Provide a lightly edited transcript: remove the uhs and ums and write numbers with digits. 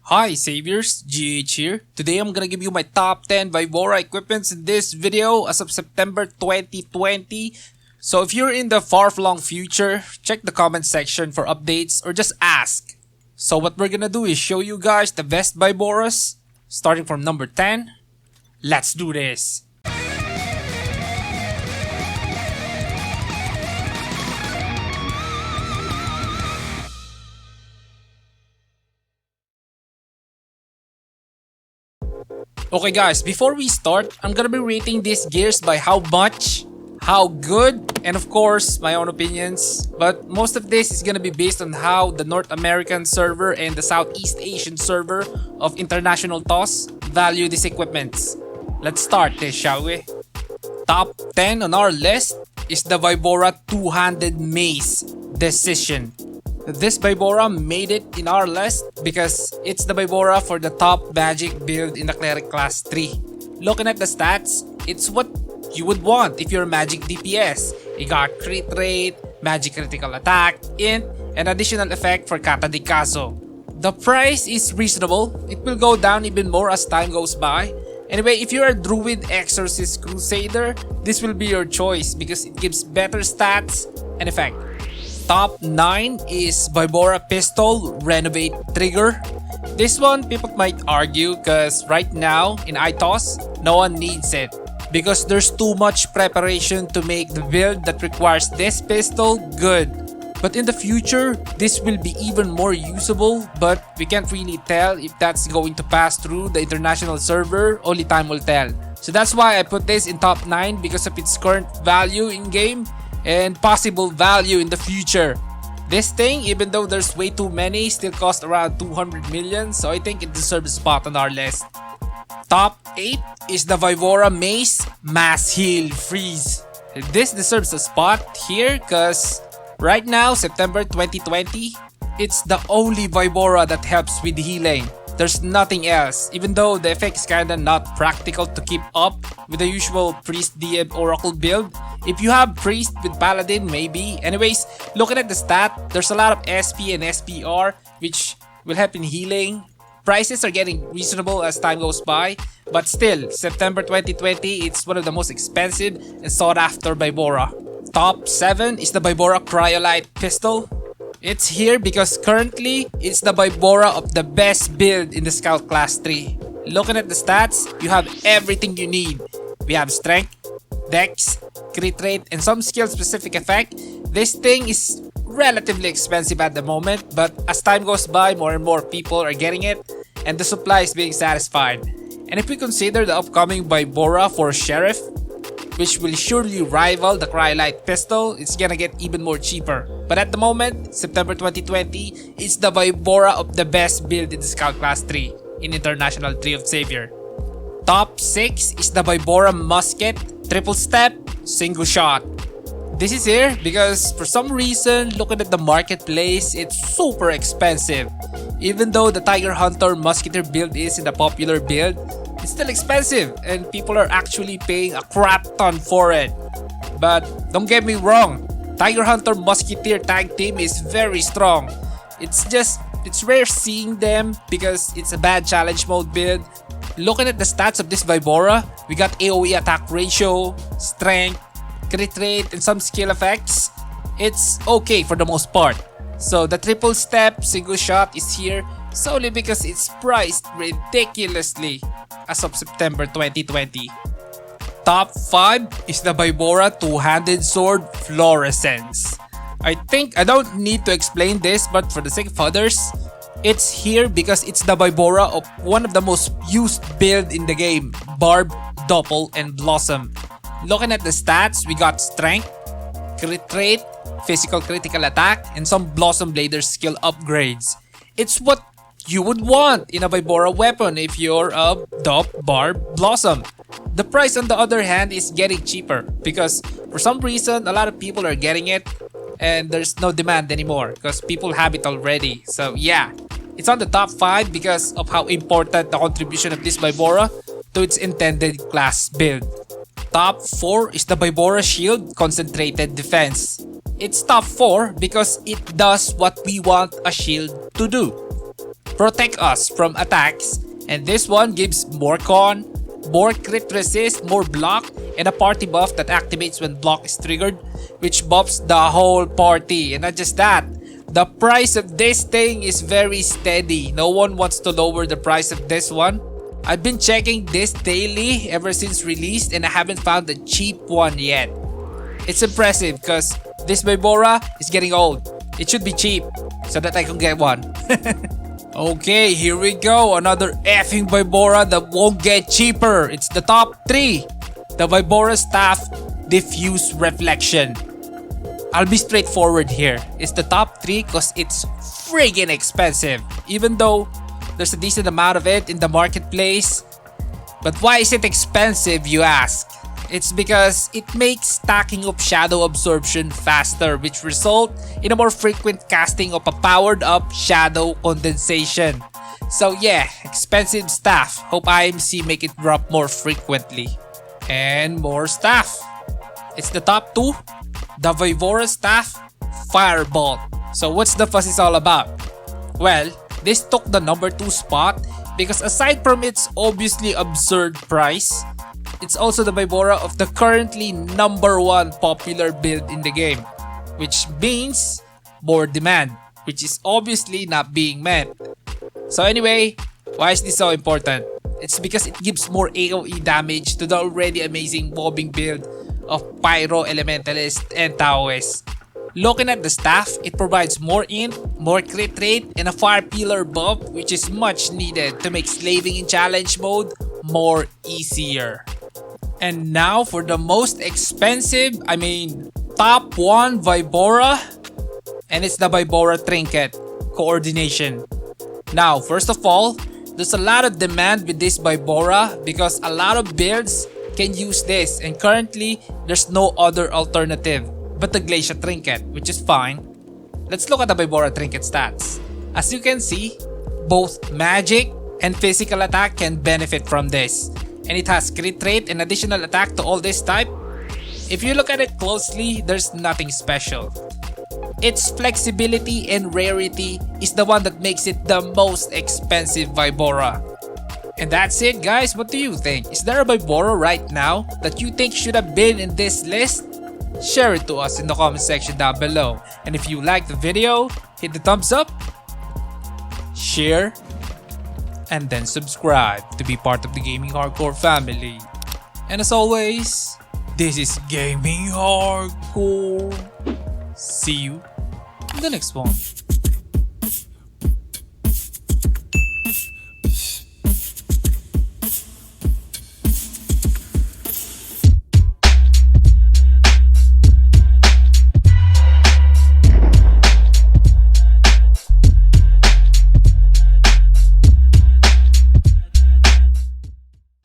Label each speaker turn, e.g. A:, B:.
A: Hi Saviors, GH here. Today I'm gonna give you my top 10 Vaivora equipments in this video as of September 2020. So if you're in the far-flung future, check the comment section for updates or just ask. So what we're gonna do is show you guys the best Vaivoras, starting from number 10. Let's do this! Okay guys, before we start, I'm gonna be rating these gears by how much, how good, and of course, my own opinions. But most of this is gonna be based on how the North American server and the Southeast Asian server of International Toss value these equipments. Let's start this, shall we? Top 10 on our list is the Vaivora two-handed mace decision. This Vaivora made it in our list because it's the Vaivora for the top magic build in the Cleric Class 3. Looking at the stats, it's what you would want if you're a magic DPS. You got crit rate, magic critical attack, int, and additional effect for Kata di Caso. The price is reasonable. It will go down even more as time goes by. Anyway, if you're a Druid Exorcist Crusader, this will be your choice because it gives better stats and effect. Top 9 is Vaivora Pistol Renovate Trigger. This one people might argue because right now in ITOS, no one needs it because there's too much preparation to make the build that requires this pistol good. But in the future, this will be even more usable, but we can't really tell if that's going to pass through the international server. Only time will tell. So that's why I put this in top 9 because of its current value in game and possible value in the future. This thing, even though there's way too many, still cost around 200 million, so I think it deserves a spot on our list. Top 8 is the Vaivora Mace Mass Heal Freeze. This deserves a spot here because right now, September 2020, it's the only Vaivora that helps with healing. There's nothing else, even though the effect is kinda not practical to keep up with the usual Priest DM Oracle build. If you have Priest with Paladin, maybe. Anyways, looking at the stat, there's a lot of SP and SPR which will help in healing. Prices are getting reasonable as time goes by, but still, September 2020, it's one of the most expensive and sought after Vaivora. Top 7 is the Vaivora Cryolite Pistol. It's here because currently, it's the Vaivora of the best build in the Scout Class 3. Looking at the stats, you have everything you need. We have Strength, Dex, Crit Rate, and some skill-specific effect. This thing is relatively expensive at the moment, but as time goes by, more and more people are getting it, and the supply is being satisfied. And if we consider the upcoming Vaivora for Sheriff, which will surely rival the Cryolite Pistol, it's gonna get even more cheaper. But at the moment, September 2020, it's the Vaivora of the best build in the Scout Class 3 in International Tree of Savior. Top 6 is the Vaivora Musket Triple Step Single Shot. This is here because for some reason, looking at the marketplace, it's super expensive. Even though the Tiger Hunter Musketeer build is in the popular build, it's still expensive and people are actually paying a crap ton for it. But don't get me wrong, Tiger Hunter Musketeer tag team is very strong. It's rare seeing them because it's a bad challenge mode build. Looking at the stats of this Vaivora, we got AoE attack ratio, strength, crit rate, and some skill effects. It's okay for the most part. So the triple step single shot is here solely because it's priced ridiculously as of September 2020. Top 5 is the Vaivora two-handed sword Fluorescence. I think I don't need to explain this, but for the sake of others, it's here because it's the Vaivora of one of the most used build in the game, Barb, Doppel, and Blossom. Looking at the stats, we got Strength, Crit Rate, Physical Critical Attack, and some Blossom Blader skill upgrades. It's what you would want in a Vaivora weapon if you're a Dop, Barb, Blossom. The price on the other hand is getting cheaper because for some reason a lot of people are getting it and there's no demand anymore because people have it already. So yeah, it's on the top 5 because of how important the contribution of this Vaivora to its intended class build. Top 4 is the Vaivora Shield Concentrated Defense. It's top 4 because it does what we want a shield to do. protect us from attacks. And this one gives more con, more crit resist, more block, and a party buff that activates when block is triggered, which buffs the whole party. And not just that, the price of this thing is very steady. No one wants to lower the price of this one. I've been checking this daily ever since released and I haven't found a cheap one yet. It's impressive because this Vaivora is getting old. It should be cheap so that I can get one. Okay, here we go. Another effing Vaivora that won't get cheaper. It's the top 3. The Vaivora Staff Diffuse Reflection. I'll be straightforward here. It's the top 3 because it's friggin' expensive. Even though there's a decent amount of it in the marketplace. But why is it expensive, you ask? It's because it makes stacking up shadow absorption faster, which result in a more frequent casting of a powered up shadow condensation. So yeah, expensive staff. Hope IMC make it drop more frequently. And more staff. It's the top 2. The Vaivora Staff Firebolt. So what's the fuss is all about? Well, this took the number 2 spot because aside from its obviously absurd price, it's also the Vaivora of the currently number 1 popular build in the game, which means more demand, which is obviously not being met. So anyway, why is this so important? It's because it gives more AoE damage to the already amazing mobbing build of Pyro Elementalist and Taoist. Looking at the staff, it provides more int, more crit rate, and a fire peeler buff, which is much needed to make slaving in challenge mode more easier. And now for the most expensive, top 1 Vaivora, and it's the Vaivora Trinket Coordination. Now, first of all, there's a lot of demand with this Vaivora because a lot of builds can use this, and currently there's no other alternative but the Glacier Trinket, which is fine. Let's look at the Vaivora Trinket stats. As you can see, both magic and physical attack can benefit from this, and it has crit rate and additional attack to all this type. If you look at it closely, there's nothing special. Its flexibility and rarity is the one that makes it the most expensive Vaivora. And that's it, guys. What do you think? Is there a Vaivora right now that you think should have been in this list? Share it to us in the comment section down below. And if you like the video, hit the thumbs up, share, and then subscribe to be part of the Gaming Hardcore family. And as always, this is Gaming Hardcore. See you in the next one.